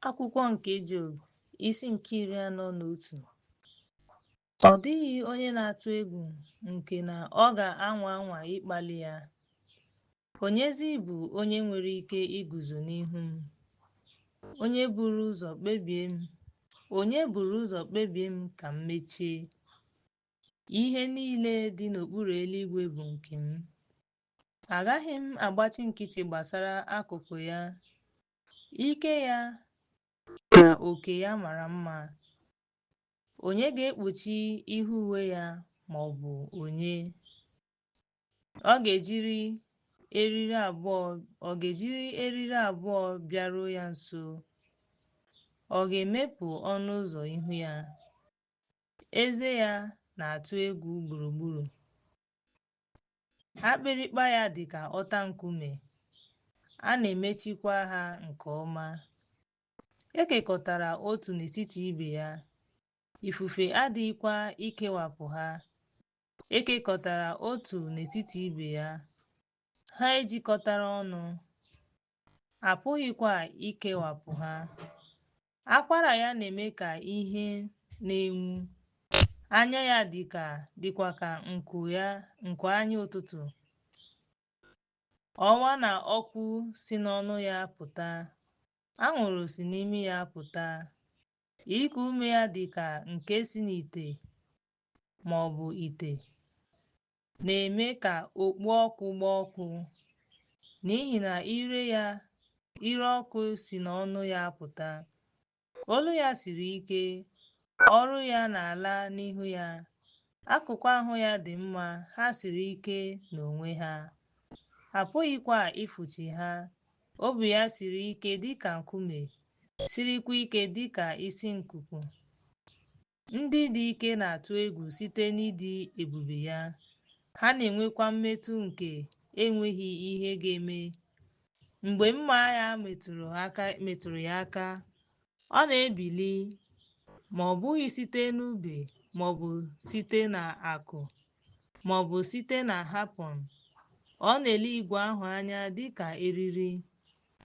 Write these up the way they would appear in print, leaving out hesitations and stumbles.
Akwụkwọ nke Job, isi nke 41. Ọ dịghị onye na-atụ egwu nke na ọ ga-anwa anwa ịkpali ya. Onyezi bụ onye nwere ike iguzo n'ihu m? Onye buru ụzọ kpebie m ka m mechie. Ihe niile dị n'okpuru eluigwe bụ nke m. Agaghị m agbachi nkịtị gbasara akụkụ ya. Ike ya na oke ya mara mma. Onye ga-ekpuchi ihu uwe ya, ma ọ bụ onye? Ọ ga-ejiri eriri abụọ bịaruo ya nso? Ọ ga-emepụ ọnụ ụzọ ihu ya? Eze ya na-atụ egwu gburugburu. Akpịrịkpa ya dị ka ọta nkume. A na-emechikwa ha nke ọma. Ekekọtara otu n'etiti ibe ya. Ifufe adịghịkwa ikewapụ ha. Ekekọtara otu n'etiti ibe ya. Ha ejikọtara ọnụ. Apụghịkwa ikewapụ ha. Akwara ya na-eme ka ihe na-enwu. Anya ya dịkwa ka nku anya ụtụtụ. Ọnwa na ọkụ si n'ọnụ ya pụta. Anwụrụ si n'imi ya pụta. Iku ume ya dị ka nke si n'ite ma ọ bụ ite, na-eme ka okpu ọkụ gbaa ọkụ. N'ihi na ire ọkụ si n'ọnụ ya pụta. Olu ya siri ike. Ọrụ ya na-ala n'ihu ya. Akụkụ ahụ ya dị mma. Ha siri ike n'onwe ha. Apụghịkwa ịfụchi ha. Obi ya siri ike dịka nkume, sirikwa ike dịka isi nkuku. Ndị dị ike na-atụ egwu site n'ịdị ebube ya. Ha na-enwekwa mmetụ nke enweghị ihe ga-eme. Mgbe mma agha metụrụ ya aka, ọ na-ebili, ma ọ bụghị site n'ùbe, ma ọ bụ site n'akụ, ma ọ bụ site na harpun. Ọ na-ele igwe ahụ anya dịka eriri.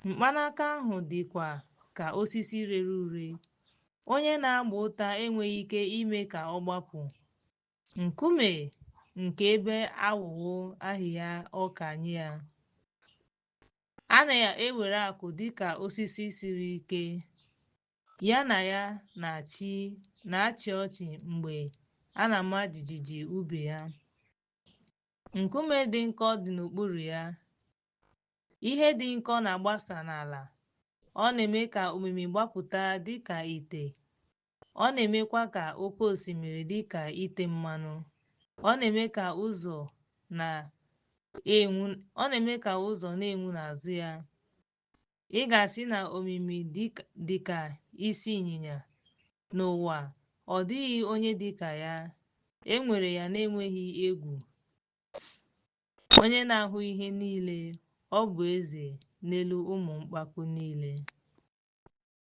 Mkpanaka ahụ dịkwa ka osisi rere ure. Onye na-agba ụta enweghị ike ime ka ọ gbapụ. Nkume nke ebe awụwo ahịhịa ọka nye ya. A na-ewere akụ dịka osisi siri ike. Ya na ya na-achị ọchị mgbe a na-ama jijiji ùbe ya. Nkume dị nkọ dị n'okpuru ya. Ihe dị nkọ na-agbasa n'ala. Ọ na-eme ka omimi gbapụta dịka ite. Ọ na-emekwa ka oke osimiri dịka ite mmanụ. Ọ na-eme ka ụzọ na-enwu n'azụ ya. Ị ga-asị na omimi dịka isi ịnyịnya. N'ụwa, ọ dịghị onye dịka ya. E nwere ya na-enweghị egwu. Onye na-ahụ ihe niile. Ọ bụ eze n'elu ụmụ mpako niile.